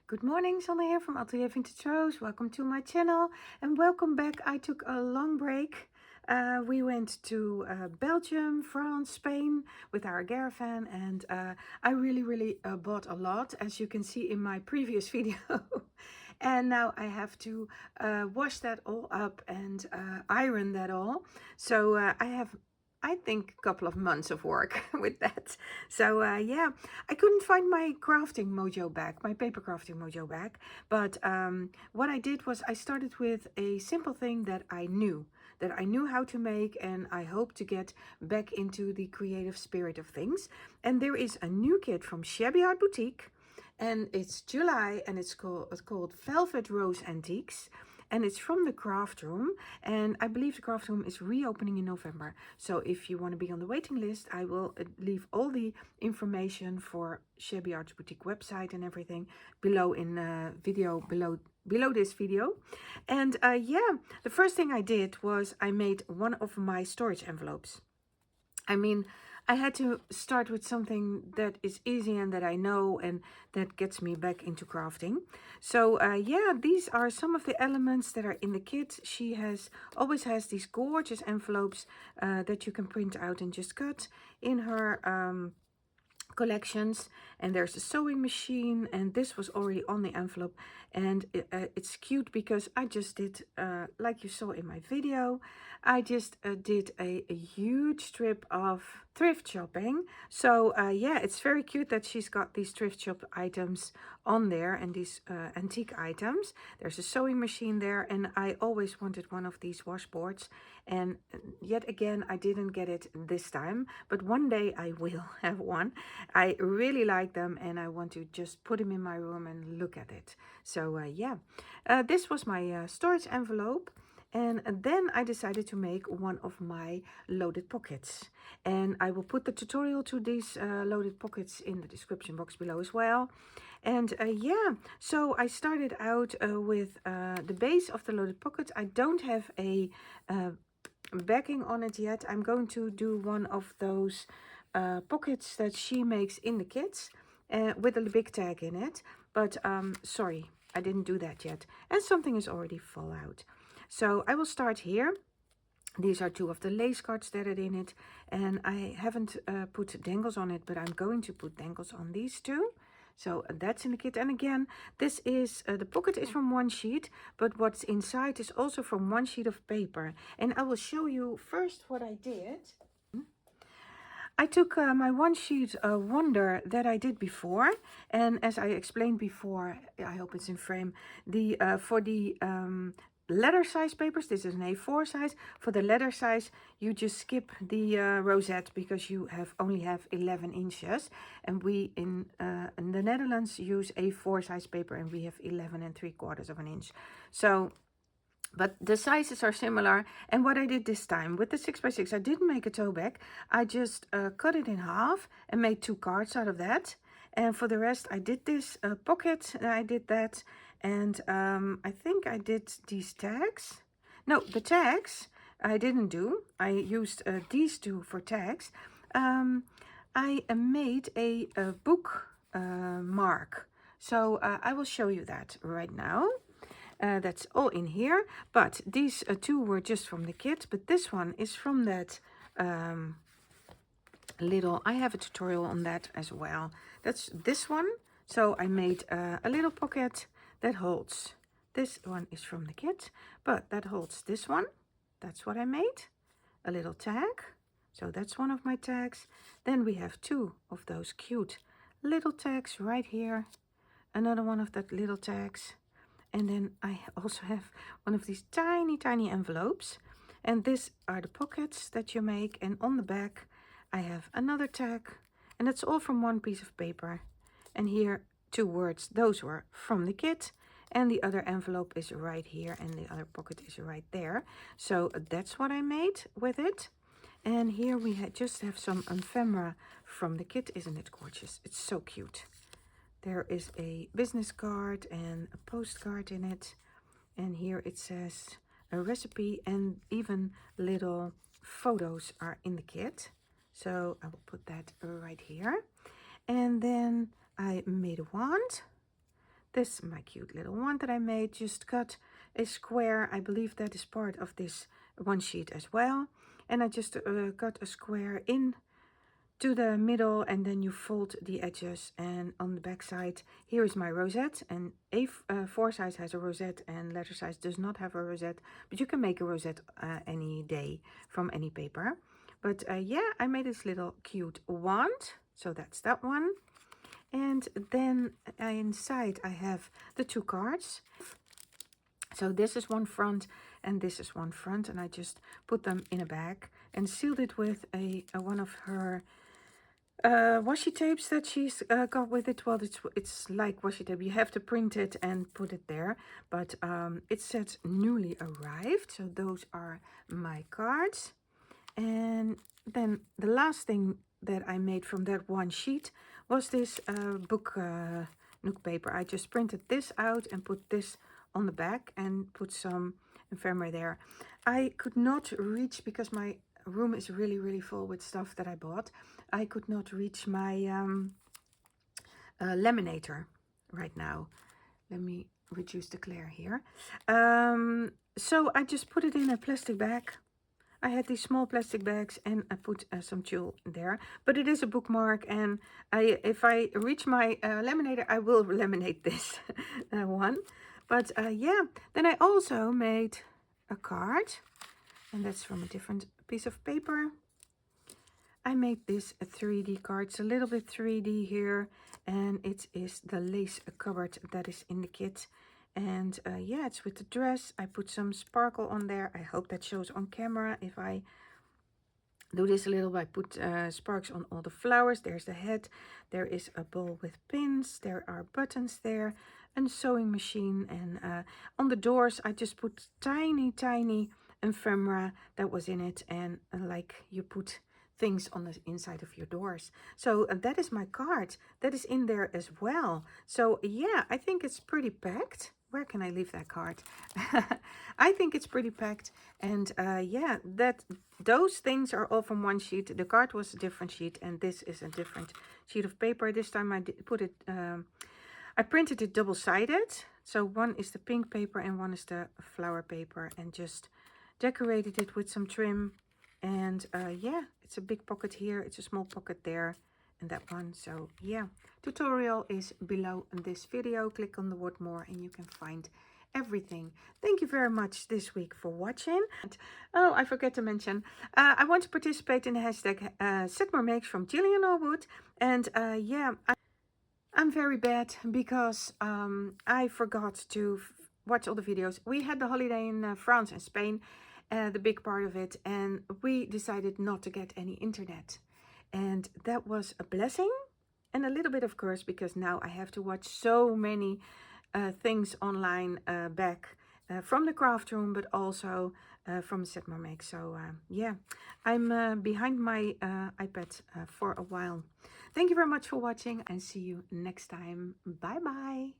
Good morning, Sandra here from AtelierVintageRose. Welcome to my channel and welcome back. I took a long break. We went to Belgium, France, Spain with our caravan, and I really bought a lot, as you can see in my previous video. And now I have to wash that all up and iron that all. So I think a couple of months of work with that. So yeah, I couldn't find my crafting mojo bag, my paper crafting mojo bag. But what I did was I started with a simple thing that I knew how to make, and I hope to get back into the creative spirit of things. And there is a new kit from Shabby Art Boutique, and it's July, and it's called Velvet Rose Antiques. And it's from the craft room, and I believe the craft room is reopening in November. So if you want to be on the waiting list, I will leave all the information for Shabby Art Boutique website and everything below in video below this video. And yeah, the first thing I did was I made one of my storage envelopes. I mean, I had to start with something that is easy and that I know and that gets me back into crafting. So yeah, these are some of the elements that are in the kit. She always has these gorgeous envelopes that you can print out and just cut in her collections. And there's a sewing machine, and this was already on the envelope, and it's cute because I just did like you saw in my video, I just did a huge strip of thrift shopping. So yeah, it's very cute that she's got these thrift shop items on there and these antique items. There's a sewing machine there, and I always wanted one of these washboards, and yet again I didn't get it this time, but one day I will have one. I really like them, and I want to just put them in my room and look at it. So yeah, this was my storage envelope. And then I decided to make one of my loaded pockets. And I will put the tutorial to these loaded pockets in the description box below as well. And yeah, so I started out with the base of the loaded pocket. I don't have a backing on it yet. I'm going to do one of those pockets that she makes in the kits with a big tag in it. But sorry, I didn't do that yet. And something is already fall out. So I will start here. These are two of the lace cards that are in it, and I haven't put dangles on it, but I'm going to put dangles on these two. So that's in the kit. And again, this is the pocket is from one sheet, but what's inside is also from one sheet of paper. And I will show you first what I did. I took my OneSheetWonder that I did before, and as I explained before, I hope it's in frame, for the letter size papers, this is an A4 size. For the letter size, you just skip the rosette because you only have 11 inches, and we in the Netherlands use A4 size paper, and we have 11 3/4 of an inch. So but the sizes are similar. And what I did this time with the 6x6, I didn't make a toe back. I just cut it in half and made 2 cards out of that. And for the rest, I did this pocket. I did that. And I think I did these tags. No, the tags I didn't do. I used these two for tags. I made a book mark. So I will show you that right now. That's all in here, but these two were just from the kit, but this one is from that little, I have a tutorial on that as well. That's this one. So I made a little pocket that holds, this one is from the kit, but that holds this one. That's what I made. A little tag. So that's one of my tags. Then we have two of those cute little tags right here. Another one of that little tags. And then I also have one of these tiny envelopes. And these are the pockets that you make. And on the back, I have another tag. And that's all from one piece of paper. And here, 2 words. Those were from the kit. And the other envelope is right here. And the other pocket is right there. So that's what I made with it. And here we just have some ephemera from the kit. Isn't it gorgeous? It's so cute. There is a business card and a postcard in it. And here it says a recipe, and even little photos are in the kit. So I will put that right here. And then I made a wand. this, my cute little one that I made, just cut a square. I believe that is part of this one sheet as well. And I just cut a square in to the middle, and then you fold the edges. And on the back side, here is my rosette. And A4 size has a rosette and letter size does not have a rosette. But you can make a rosette any day from any paper. But yeah, I made this little cute wand. So that's that one. And then inside I have the two cards. So this is one front and this is one front, and I just put them in a bag and sealed it with one of her washi tapes that she's got with it. Well, it's like washi tape. You have to print it and put it there, but it says newly arrived. So those are my cards. And then the last thing that I made from that one sheet was this book nook paper. I just printed this out and put this on the back and put some ephemera there. I could not reach, because my room is really full with stuff that I bought. I could not reach my laminator right now. Let me reduce the glare here. So I just put it in a plastic bag. I had these small plastic bags and I put some tulle there, but it is a bookmark, and if I reach my laminator, I will laminate this one. But yeah, then I also made a card, and that's from a different piece of paper. I made this a 3D card. It's a little bit 3D here, and it is the lace cupboard that is in the kit. And yeah, it's with the dress. I put some sparkle on there. I hope that shows on camera. If I do this a little, I put sparks on all the flowers. There's the head. There is a bowl with pins. There are buttons there. And sewing machine. And on the doors, I just put tiny ephemera that was in it. And like you put things on the inside of your doors. So that is my card. That is in there as well. So yeah, I think it's pretty packed. Where can I leave that card? I think it's pretty packed. And yeah, those things are all from one sheet. The card was a different sheet, and this is a different sheet of paper. This time I put it, I printed it double-sided. So one is the pink paper and one is the flower paper, and just decorated it with some trim. And yeah, it's a big pocket here, it's a small pocket there, and that one. So yeah, tutorial is below in this video. Click on the word more and you can find everything. Thank you very much this week for watching. Oh, I forgot to mention, I want to participate in the hashtag #SetMoreMakes from Gillian Norwood. And yeah, I'm very bad because I forgot to watch all the videos. We had the holiday in France and Spain, the big part of it, and we decided not to get any internet. And that was a blessing and a little bit of curse, because now I have to watch so many things online back from the craft room, but also from SetMoreMakes. So yeah, I'm behind my iPad for a while. Thank you very much for watching, and see you next time. Bye bye.